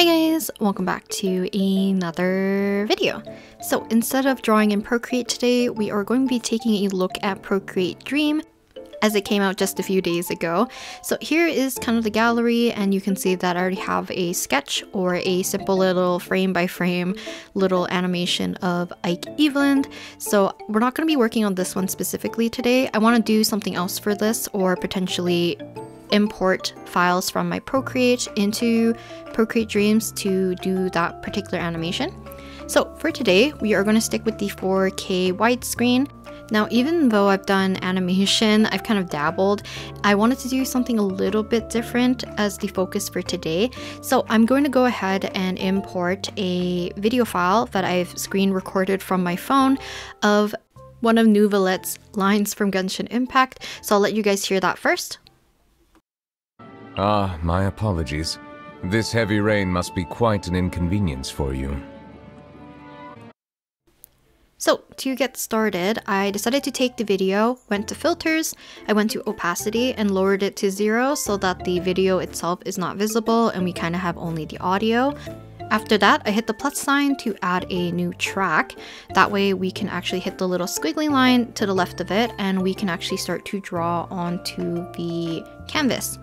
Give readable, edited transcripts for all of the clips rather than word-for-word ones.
Hi guys, welcome back to another video. So instead of drawing in Procreate today, we are going to be taking a look at Procreate Dream as it came out just a few days ago. So here is kind of the gallery, and you can see that I already have a sketch or a simple little frame by frame little animation of Ike Eveland. So we're not going to be working on this one specifically today. I want to do something else for this, or potentially import files from my Procreate into Procreate Dreams to do that particular animation. So for today, we are going to stick with the 4K widescreen. Now, even though I've done animation, I've kind of dabbled, I wanted to do something a little bit different as the focus for today. So I'm going to go ahead and import a video file that I've screen recorded from my phone of one of Neuvillette's lines from Genshin Impact. So I'll let you guys hear that first. Ah, my apologies. This heavy rain must be quite an inconvenience for you. So to get started, I decided to take the video, went to filters, I went to opacity and lowered it to 0 so that the video itself is not visible and we kind of have only the audio. After that, I hit the plus sign to add a new track. That way we can actually hit the little squiggly line to the left of it and we can actually start to draw onto the canvas.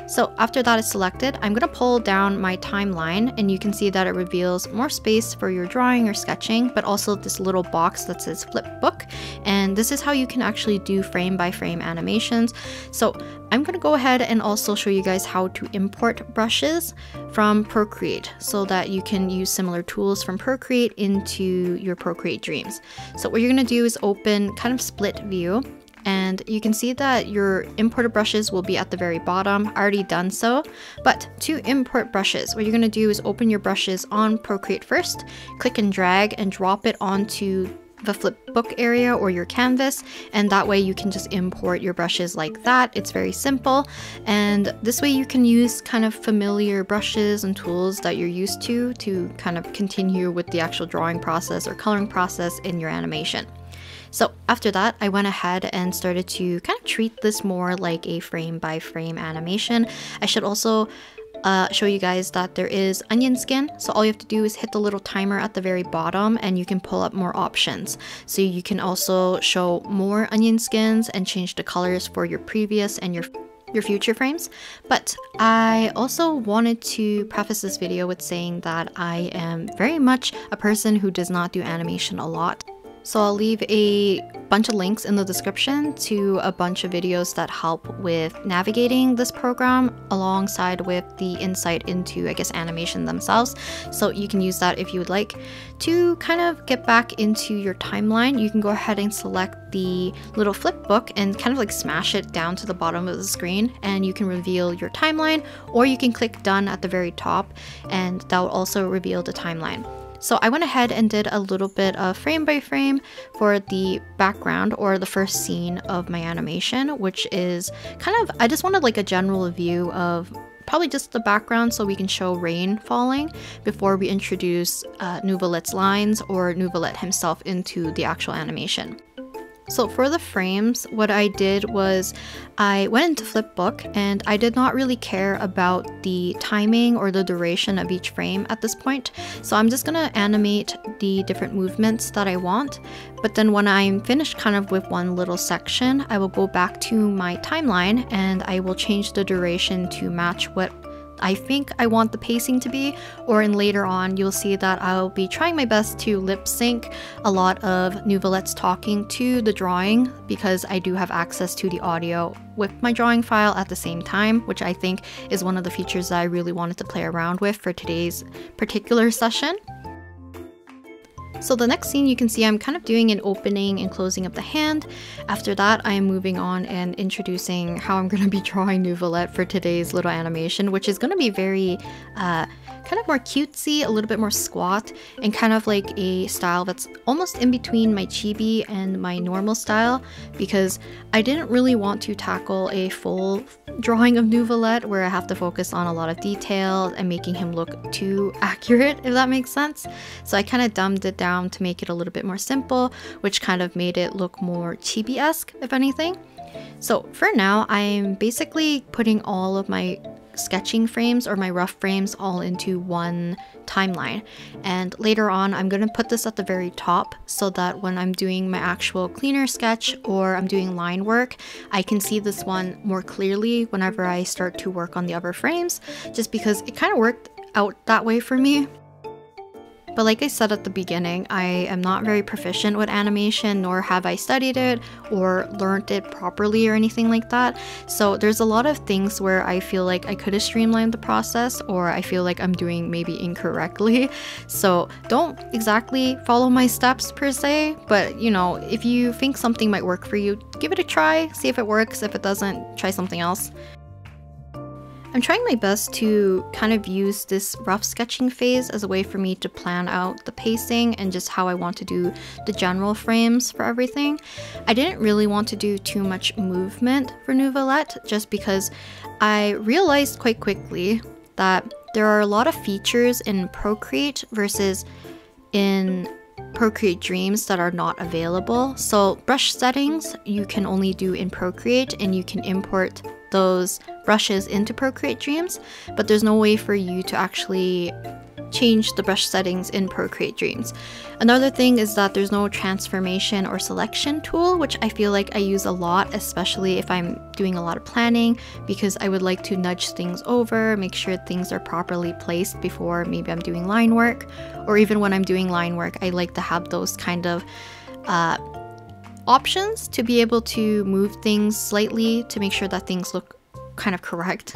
So after that is selected, I'm going to pull down my timeline, and you can see that it reveals more space for your drawing or sketching, but also this little box that says flip book. And this is how you can actually do frame by frame animations. So I'm going to go ahead and also show you guys how to import brushes from Procreate so that you can use similar tools from Procreate into your Procreate Dreams. So what you're going to do is open kind of split view. And you can see that your imported brushes will be at the very bottom. I already done so. But to import brushes, what you're going to do is open your brushes on Procreate first, click and drag and drop it onto the flipbook area or your canvas, and that way you can just import your brushes like that. It's very simple, and this way you can use kind of familiar brushes and tools that you're used to kind of continue with the actual drawing process or coloring process in your animation. So after that, I went ahead and started to kind of treat this more like a frame by frame animation. I should also show you guys that there is onion skin. So all you have to do is hit the little timer at the very bottom and you can pull up more options. So you can also show more onion skins and change the colors for your previous and your future frames. But I also wanted to preface this video with saying that I am very much a person who does not do animation a lot. So I'll leave a bunch of links in the description to a bunch of videos that help with navigating this program alongside with the insight into, I guess, animation themselves. So you can use that if you would like. To kind of get back into your timeline, you can go ahead and select the little flip book and kind of like smash it down to the bottom of the screen, and you can reveal your timeline, or you can click done at the very top and that will also reveal the timeline. So I went ahead and did a little bit of frame by frame for the background or the first scene of my animation, which is kind of, I just wanted like a general view of probably just the background so we can show rain falling before we introduce Neuvillette's lines or Neuvillette himself into the actual animation. So for the frames, what I did was I went into Flipbook and I did not really care about the timing or the duration of each frame at this point. So I'm just gonna animate the different movements that I want. But then when I'm finished kind of with one little section, I will go back to my timeline and I will change the duration to match what I think I want the pacing to be, or in later on you'll see that I'll be trying my best to lip sync a lot of Neuvillette's talking to the drawing, because I do have access to the audio with my drawing file at the same time, which I think is one of the features that I really wanted to play around with for today's particular session. So the next scene, you can see I'm kind of doing an opening and closing of the hand. After that, I am moving on and introducing how I'm going to be drawing Neuvillette for today's little animation, which is going to be very kind of more cutesy, a little bit more squat, and kind of like a style that's almost in between my chibi and my normal style, because I didn't really want to tackle a full drawing of Neuvillette where I have to focus on a lot of detail and making him look too accurate, if that makes sense. So I kind of dumbed it down to make it a little bit more simple, which kind of made it look more chibi-esque, if anything. So for now, I'm basically putting all of my sketching frames or my rough frames all into one timeline. And later on, I'm going to put this at the very top so that when I'm doing my actual cleaner sketch or I'm doing line work, I can see this one more clearly whenever I start to work on the other frames, just because it kind of worked out that way for me. But like I said at the beginning, I am not very proficient with animation, nor have I studied it or learned it properly or anything like that. So there's a lot of things where I feel like I could have streamlined the process, or I feel like I'm doing maybe incorrectly. So don't exactly follow my steps per se, but you know, if you think something might work for you, give it a try, see if it works. If it doesn't, try something else. I'm trying my best to kind of use this rough sketching phase as a way for me to plan out the pacing and just how I want to do the general frames for everything. I didn't really want to do too much movement for Neuvillette just because I realized quite quickly that there are a lot of features in Procreate versus in Procreate Dreams that are not available. So brush settings you can only do in Procreate, and you can import those brushes into Procreate Dreams, but there's no way for you to actually change the brush settings in Procreate Dreams. Another thing is that there's no transformation or selection tool, which I feel like I use a lot, especially if I'm doing a lot of planning, because I would like to nudge things over, make sure things are properly placed before maybe I'm doing line work, or even when I'm doing line work, I like to have those kind of options to be able to move things slightly to make sure that things look kind of correct.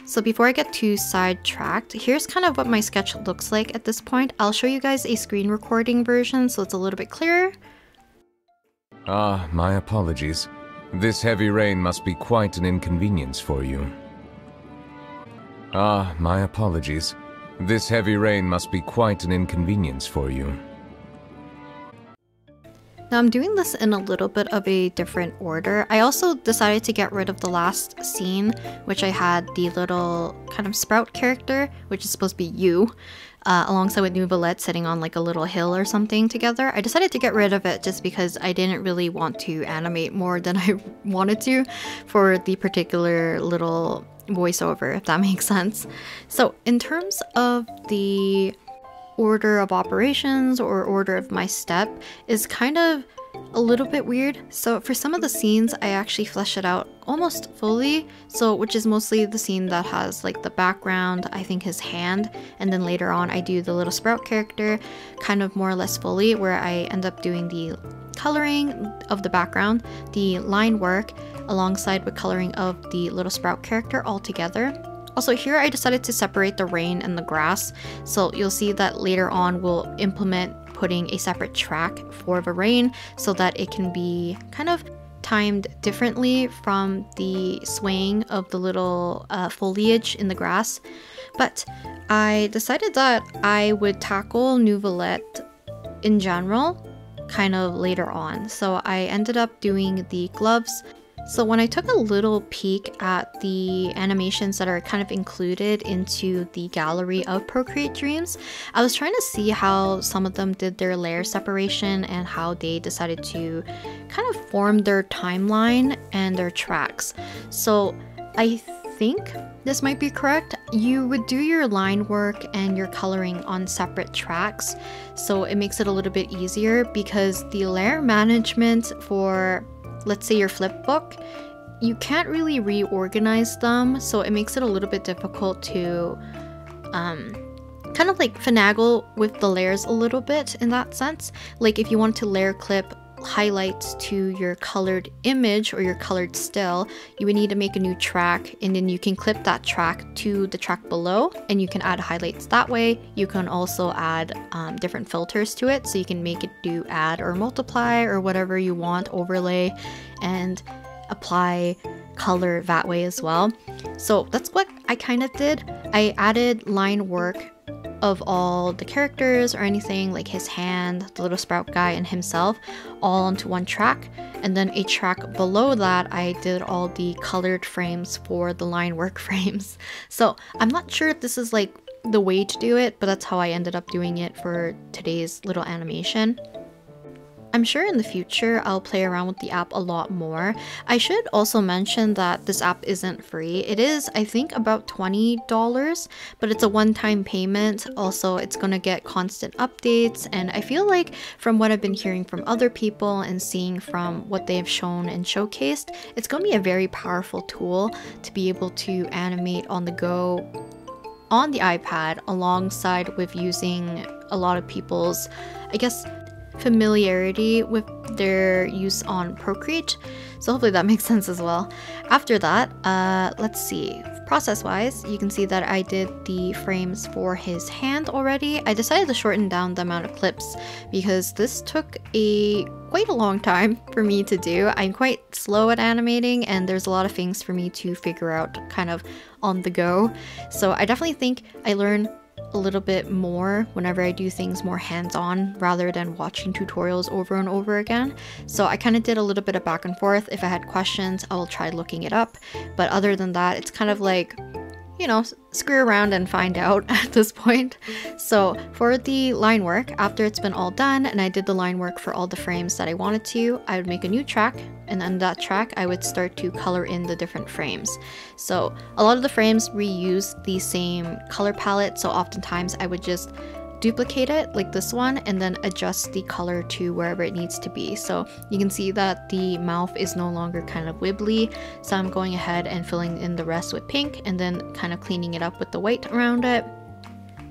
So before I get too sidetracked, here's kind of what my sketch looks like at this point. I'll show you guys a screen recording version so it's a little bit clearer. Ah, my apologies. This heavy rain must be quite an inconvenience for you. Ah, my apologies. This heavy rain must be quite an inconvenience for you. Now I'm doing this in a little bit of a different order. I also decided to get rid of the last scene, which I had the little kind of sprout character, which is supposed to be you, alongside with Neuvillette sitting on like a little hill or something together. I decided to get rid of it just because I didn't really want to animate more than I wanted to for the particular little voiceover, if that makes sense. So in terms of the order of operations or order of my step is kind of a little bit weird. So for some of the scenes I actually flesh it out almost fully, so which is mostly the scene that has like the background, I think his hand, and then later on I do the little sprout character kind of more or less fully, where I end up doing the coloring of the background, the line work alongside with coloring of the little sprout character all together. Also here I decided to separate the rain and the grass, so you'll see that later on we'll implement putting a separate track for the rain so that it can be kind of timed differently from the swaying of the little foliage in the grass. But I decided that I would tackle Neuvillette in general kind of later on, so I ended up doing the gloves. So when I took a little peek at the animations that are kind of included into the gallery of Procreate Dreams, I was trying to see how some of them did their layer separation and how they decided to kind of form their timeline and their tracks. So I think this might be correct. You would do your line work and your coloring on separate tracks, so it makes it a little bit easier, because the layer management for, let's say, your flip book, you can't really reorganize them, so it makes it a little bit difficult to kind of like finagle with the layers a little bit in that sense. Like if you want to layer clip highlights to your colored image or your colored still, you would need to make a new track, and then you can clip that track to the track below and you can add highlights that way. You can also add different filters to it, so you can make it do add or multiply or whatever you want, overlay, and apply color that way as well. So that's what I kind of did. I added line work of all the characters or anything, like his hand, the little sprout guy, and himself, all onto one track, and then a track below that I did all the colored frames for the line work frames. So I'm not sure if this is like the way to do it, but that's how I ended up doing it for today's little animation. I'm sure in the future I'll play around with the app a lot more. I should also mention that this app isn't free. It is, I think, about $20, but it's a one-time payment. Also, it's gonna get constant updates, and I feel like from what I've been hearing from other people and seeing from what they have shown and showcased, it's gonna be a very powerful tool to be able to animate on the go on the iPad alongside with using a lot of people's, I guess, familiarity with their use on Procreate. So hopefully that makes sense as well. After that, let's see. Process-wise, you can see that I did the frames for his hand already. I decided to shorten down the amount of clips because this took quite a long time for me to do. I'm quite slow at animating, and there's a lot of things for me to figure out kind of on the go. So I definitely think I learn a little bit more whenever I do things more hands-on rather than watching tutorials over and over again. So I kind of did a little bit of back and forth. If I had questions, I will try looking it up. But other than that, it's kind of like, you know, screw around and find out at this point. So for the line work, after it's been all done and I did the line work for all the frames that I wanted to, I would make a new track, and on that track I would start to color in the different frames. So a lot of the frames reuse the same color palette, so oftentimes I would just duplicate it like this one and then adjust the color to wherever it needs to be. So you can see that the mouth is no longer kind of wibbly, so I'm going ahead and filling in the rest with pink and then kind of cleaning it up with the white around it.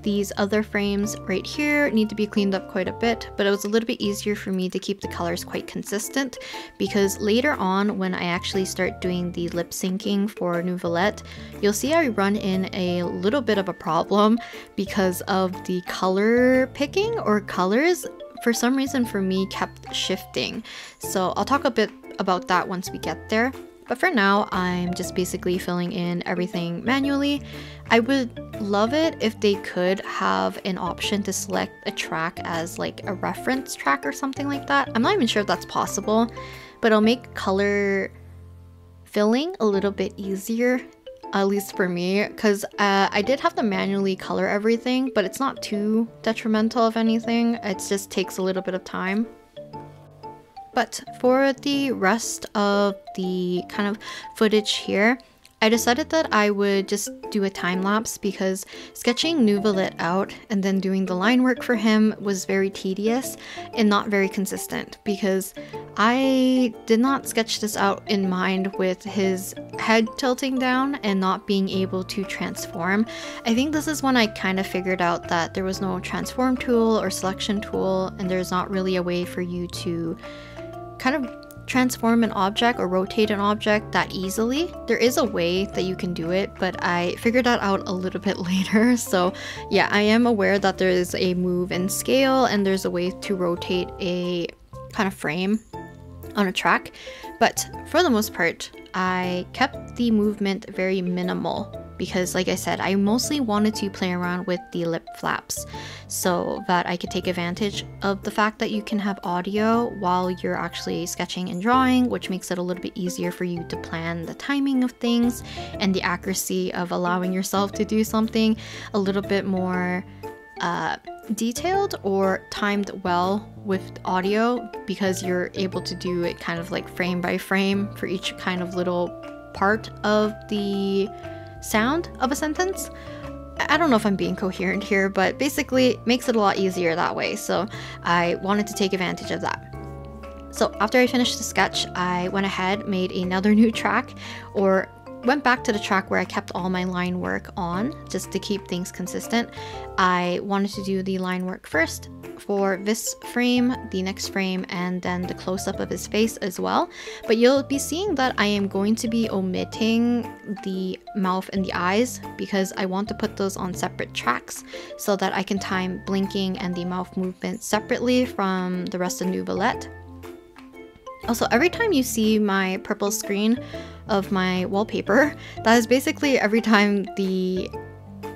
These other frames right here need to be cleaned up quite a bit, but it was a little bit easier for me to keep the colors quite consistent because later on when I actually start doing the lip syncing for Neuvillette, you'll see I run in a little bit of a problem because of the color picking, or colors for some reason for me kept shifting. So I'll talk a bit about that once we get there. But for now, I'm just basically filling in everything manually. I would love it if they could have an option to select a track as like a reference track or something like that. I'm not even sure if that's possible, but it'll make color filling a little bit easier, at least for me, because I did have to manually color everything, but it's not too detrimental of anything. It just takes a little bit of time. But for the rest of the kind of footage here, I decided that I would just do a time lapse because sketching Neuvillette out and then doing the line work for him was very tedious and not very consistent because I did not sketch this out in mind with his head tilting down and not being able to transform. I think this is when I kind of figured out that there was no transform tool or selection tool, and there's not really a way for you to kind of transform an object or rotate an object that easily. There is a way that you can do it, but I figured that out a little bit later. So yeah, I am aware that there is a move and scale and there's a way to rotate a kind of frame on a track, but for the most part I kept the movement very minimal because, like I said, I mostly wanted to play around with the lip flaps so that I could take advantage of the fact that you can have audio while you're actually sketching and drawing, which makes it a little bit easier for you to plan the timing of things and the accuracy of allowing yourself to do something a little bit more detailed or timed well with audio, because you're able to do it kind of like frame by frame for each kind of little part of the sound of a sentence. I don't know if I'm being coherent here, but basically it makes it a lot easier that way. So I wanted to take advantage of that. So after I finished the sketch, I went ahead, made another new track, or went back to the track where I kept all my line work on just to keep things consistent. I wanted to do the line work first for this frame, the next frame, and then the close-up of his face as well. But you'll be seeing that I am going to be omitting the mouth and the eyes because I want to put those on separate tracks so that I can time blinking and the mouth movement separately from the rest of Neuvillette. Also, every time you see my purple screen of my wallpaper, that is basically every time the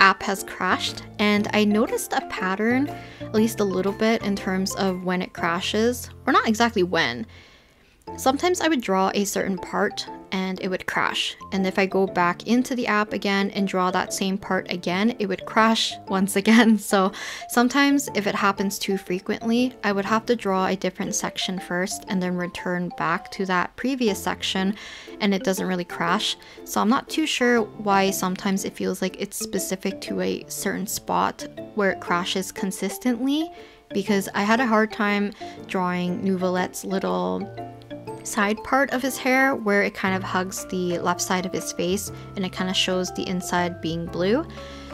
app has crashed, and I noticed a pattern, at least a little bit, in terms of when it crashes, or not exactly when. Sometimes I would draw a certain part and it would crash. And if I go back into the app again and draw that same part again, it would crash once again. So sometimes if it happens too frequently, I would have to draw a different section first and then return back to that previous section, and it doesn't really crash. So I'm not too sure why sometimes it feels like it's specific to a certain spot where it crashes consistently, because I had a hard time drawing Nouvelette's little side part of his hair where it kind of hugs the left side of his face and it kind of shows the inside being blue.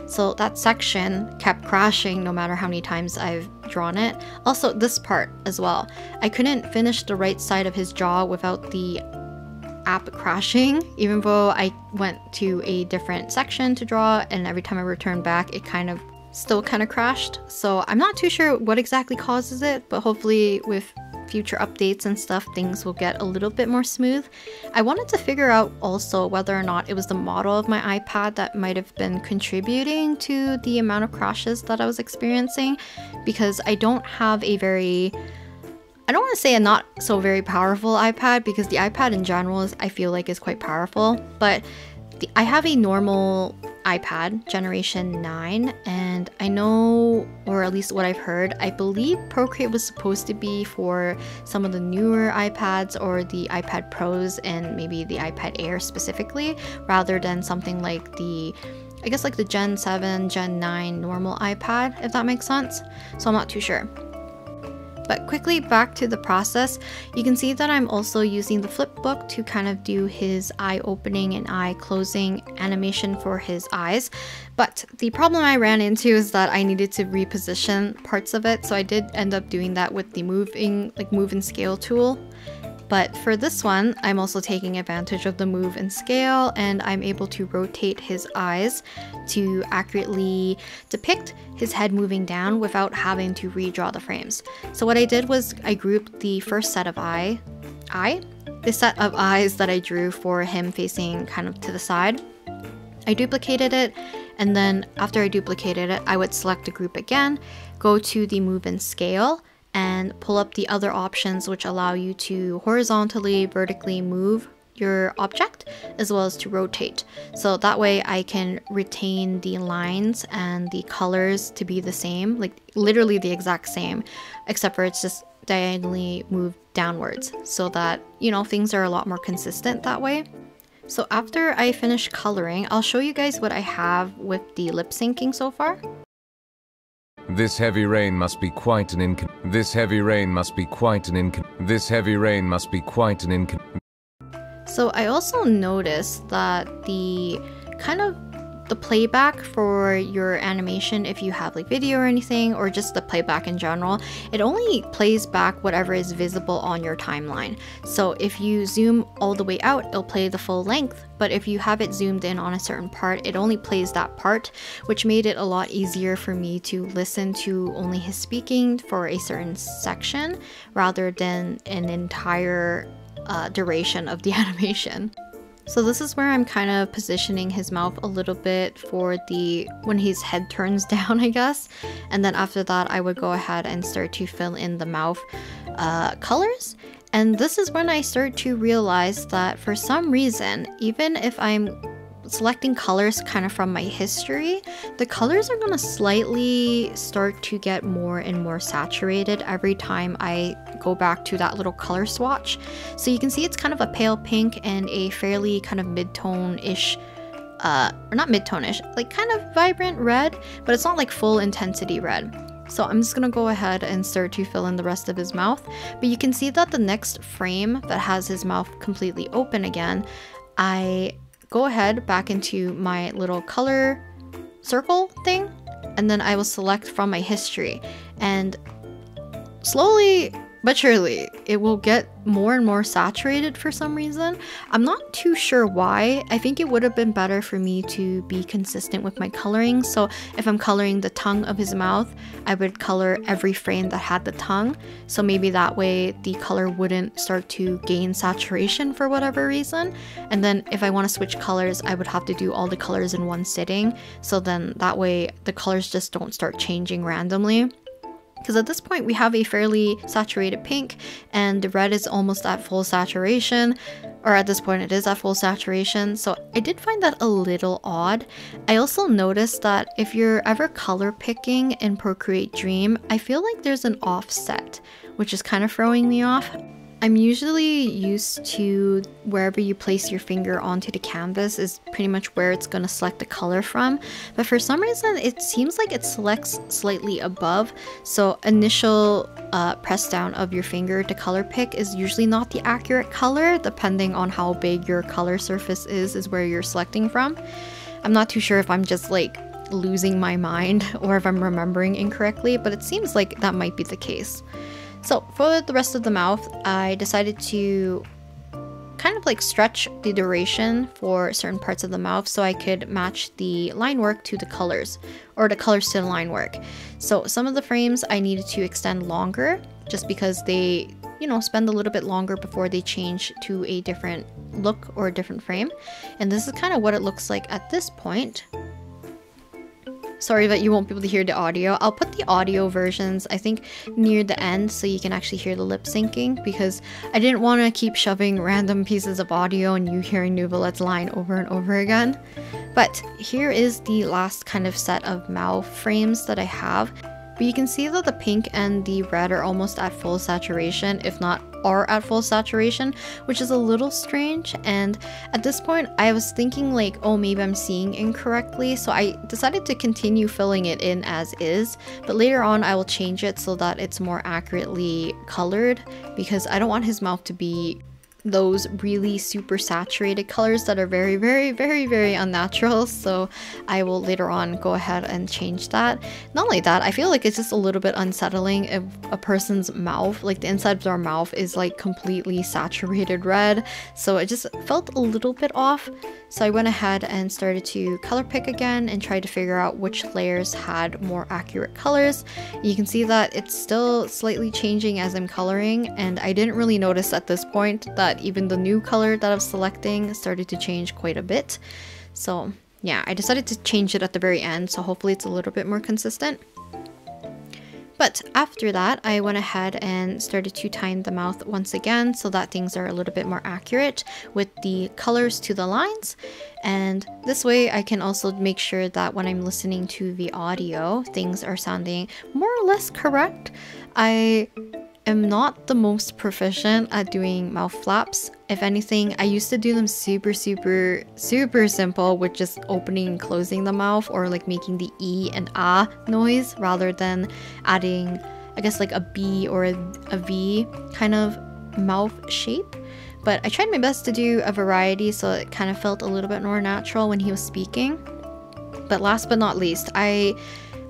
So that section kept crashing no matter how many times I've drawn it. Also this part as well. I couldn't finish the right side of his jaw without the app crashing, even though I went to a different section to draw, and every time I returned back it still kind of crashed. So I'm not too sure what exactly causes it, but hopefully with future updates and stuff, things will get a little bit more smooth. I wanted to figure out also whether or not it was the model of my iPad that might have been contributing to the amount of crashes that I was experiencing, because I don't have a very, I don't want to say a not so very powerful iPad, because the iPad in general I feel like is quite powerful, but I have a normal iPad generation 9, and I know, or at least what I've heard, I believe Procreate was supposed to be for some of the newer iPads or the iPad Pros and maybe the iPad Air specifically, rather than something like the, I guess like the Gen 7, Gen 9 normal iPad, if that makes sense. So I'm not too sure. But quickly back to the process, you can see that I'm also using the flipbook to kind of do his eye opening and eye closing animation for his eyes. But the problem I ran into is that I needed to reposition parts of it, so I did end up doing that with the move and scale tool. But for this one, I'm also taking advantage of the move and scale, and I'm able to rotate his eyes to accurately depict his head moving down without having to redraw the frames. So what I did was I grouped the first set of the set of eyes that I drew for him facing kind of to the side. I duplicated it, and then after I duplicated it, I would select a group again, go to the move and scale, and pull up the other options which allow you to horizontally, vertically move your object as well as to rotate. So that way I can retain the lines and the colors to be the same, like literally the exact same, except for it's just diagonally moved downwards, so that, you know, things are a lot more consistent that way. So after I finish coloring, I'll show you guys what I have with the lip syncing so far. This heavy rain must be quite an So I also noticed that the playback for your animation, if you have like video or anything, or just the playback in general, it only plays back whatever is visible on your timeline. So if you zoom all the way out, it'll play the full length, but if you have it zoomed in on a certain part, it only plays that part, which made it a lot easier for me to listen to only his speaking for a certain section rather than an entire duration of the animation. So this is where I'm kind of positioning his mouth a little bit for when his head turns down, I guess. And then after that, I would go ahead and start to fill in the mouth colors. And this is when I start to realize that for some reason, even if I'm selecting colors kind of from my history, the colors are going to slightly start to get more and more saturated every time I go back to that little color swatch. So you can see it's kind of a pale pink and a fairly kind of mid-tone-ish, or not mid-tone-ish, like kind of vibrant red, but it's not like full intensity red. So I'm just gonna go ahead and start to fill in the rest of his mouth. But you can see that the next frame that has his mouth completely open again, I go ahead back into my little color circle thing, and then I will select from my history, and slowly but surely it will get more and more saturated for some reason. I'm not too sure why. I think it would have been better for me to be consistent with my coloring. So if I'm coloring the tongue of his mouth, I would color every frame that had the tongue. So maybe that way the color wouldn't start to gain saturation for whatever reason. And then if I want to switch colors, I would have to do all the colors in one sitting. So then that way the colors just don't start changing randomly. because at this point we have a fairly saturated pink and the red is almost at full saturation, or at this point it is at full saturation. So I did find that a little odd. I also noticed that if you're ever color picking in Procreate Dream, I feel like there's an offset, which is kind of throwing me off. I'm usually used to wherever you place your finger onto the canvas is pretty much where it's going to select the color from, but for some reason it seems like it selects slightly above, so initial press down of your finger to color pick is usually not the accurate color. Depending on how big your color surface is where you're selecting from. I'm not too sure if I'm just like losing my mind or if I'm remembering incorrectly, but it seems like that might be the case. So for the rest of the mouth, I decided to kind of like stretch the duration for certain parts of the mouth so I could match the line work to the colors, or the colors to the line work. So some of the frames I needed to extend longer just because they, you know, spend a little bit longer before they change to a different look or a different frame. And this is kind of what it looks like at this point. Sorry that you won't be able to hear the audio. I'll put the audio versions, I think, near the end so you can actually hear the lip syncing, because I didn't want to keep shoving random pieces of audio and you hearing Neuvillette's line over and over again. But here is the last kind of set of mouth frames that I have. But you can see that the pink and the red are almost at full saturation, if not are at full saturation, which is a little strange. And at this point I was thinking like, oh, maybe I'm seeing incorrectly, so I decided to continue filling it in as is, but later on I will change it so that it's more accurately colored, because I don't want his mouth to be those really super saturated colors that are very, very, very, very unnatural. So I will later on go ahead and change that. Not only that, I feel like it's just a little bit unsettling if a person's mouth, like the inside of their mouth, is like completely saturated red. So it just felt a little bit off. So I went ahead and started to color pick again and try to figure out which layers had more accurate colors. You can see that it's still slightly changing as I'm coloring, and I didn't really notice at this point that even the new color that I'm selecting started to change quite a bit. So yeah, I decided to change it at the very end, so hopefully it's a little bit more consistent. But after that, I went ahead and started to time the mouth once again so that things are a little bit more accurate with the colors to the lines. And this way I can also make sure that when I'm listening to the audio, things are sounding more or less correct. I am not the most proficient at doing mouth flaps. If anything, I used to do them super simple with just opening and closing the mouth, or like making the E and A noise rather than adding, I guess, like a B or a V kind of mouth shape. But I tried my best to do a variety so it kind of felt a little bit more natural when he was speaking. But last but not least, I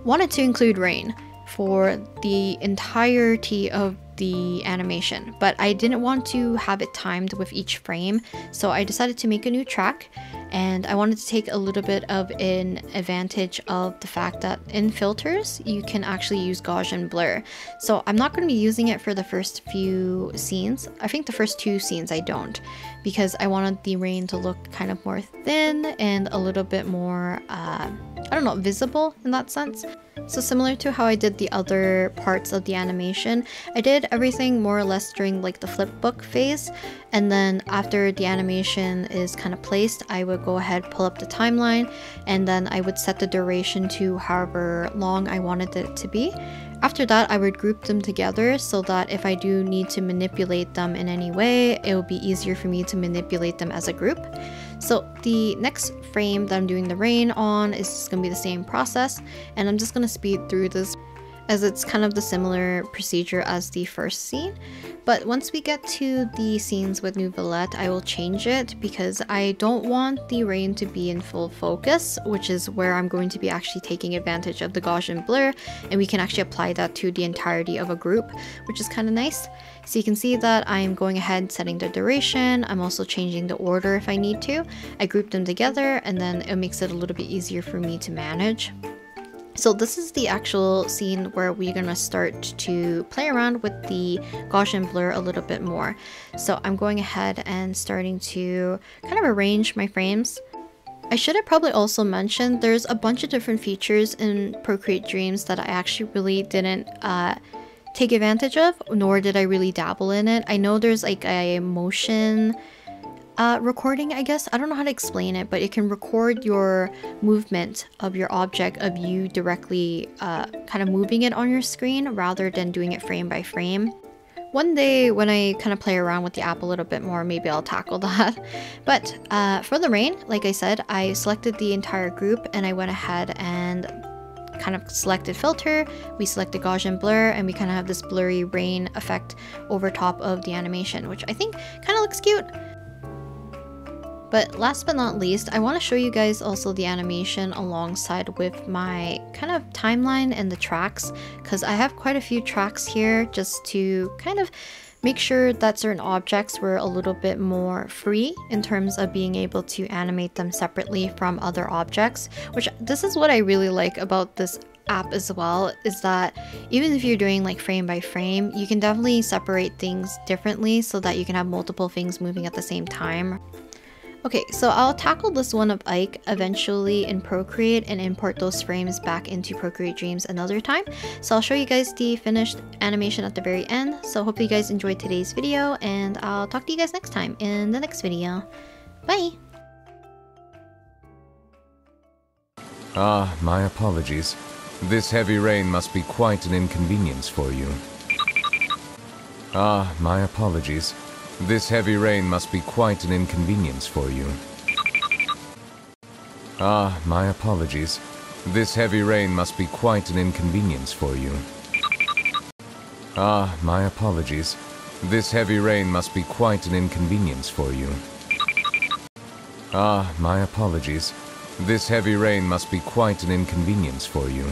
wanted to include rain for the entirety of the animation, but I didn't want to have it timed with each frame, so I decided to make a new track. And I wanted to take a little bit of an advantage of the fact that in filters you can actually use Gaussian blur. So I'm not going to be using it for the first few scenes. I think the first two scenes I don't, because I wanted the rain to look kind of more thin and a little bit more I don't know, visible in that sense. So similar to how I did the other parts of the animation, I did everything more or less during like the flipbook phase, and then after the animation is kind of placed, I would go ahead, pull up the timeline, and then I would set the duration to however long I wanted it to be. After that, I would group them together so that if I do need to manipulate them in any way, it will be easier for me to manipulate them as a group. So the next frame that I'm doing the rain on is just going to be the same process, and I'm just going to speed through this as it's kind of the similar procedure as the first scene. But once we get to the scenes with Neuvillette, I will change it because I don't want the rain to be in full focus, which is where I'm going to be actually taking advantage of the Gaussian blur, and we can actually apply that to the entirety of a group, which is kind of nice. So you can see that I'm going ahead setting the duration. I'm also changing the order if I need to. I group them together, and then it makes it a little bit easier for me to manage. So this is the actual scene where we're gonna start to play around with the Gaussian blur a little bit more. So I'm going ahead and starting to kind of arrange my frames. I should have probably also mentioned there's a bunch of different features in Procreate Dreams that I actually really didn't take advantage of, nor did I really dabble in it. I know there's like a motion recording, I guess. I don't know how to explain it, but it can record your movement of your object, of you directly kind of moving it on your screen rather than doing it frame by frame. One day when I kind of play around with the app a little bit more, maybe I'll tackle that. But for the rain, like I said, I selected the entire group and I went ahead and kind of selected filter, we selected Gaussian blur, and we kind of have this blurry rain effect over top of the animation, which I think kind of looks cute. But last but not least, I want to show you guys also the animation alongside with my kind of timeline and the tracks, because I have quite a few tracks here just to kind of make sure that certain objects were a little bit more free in terms of being able to animate them separately from other objects, which this is what I really like about this app as well, is that even if you're doing like frame by frame, you can definitely separate things differently so that you can have multiple things moving at the same time. Okay, so I'll tackle this one of Ike eventually in Procreate and import those frames back into Procreate Dreams another time. So I'll show you guys the finished animation at the very end. So hopefully you guys enjoyed today's video, and I'll talk to you guys next time in the next video. Bye! Ah, my apologies. This heavy rain must be quite an inconvenience for you. Ah, my apologies. This heavy rain must be quite an inconvenience for you. Ah, my apologies. This heavy rain must be quite an inconvenience for you. Ah, my apologies. This heavy rain must be quite an inconvenience for you. Ah, my apologies. This heavy rain must be quite an inconvenience for you.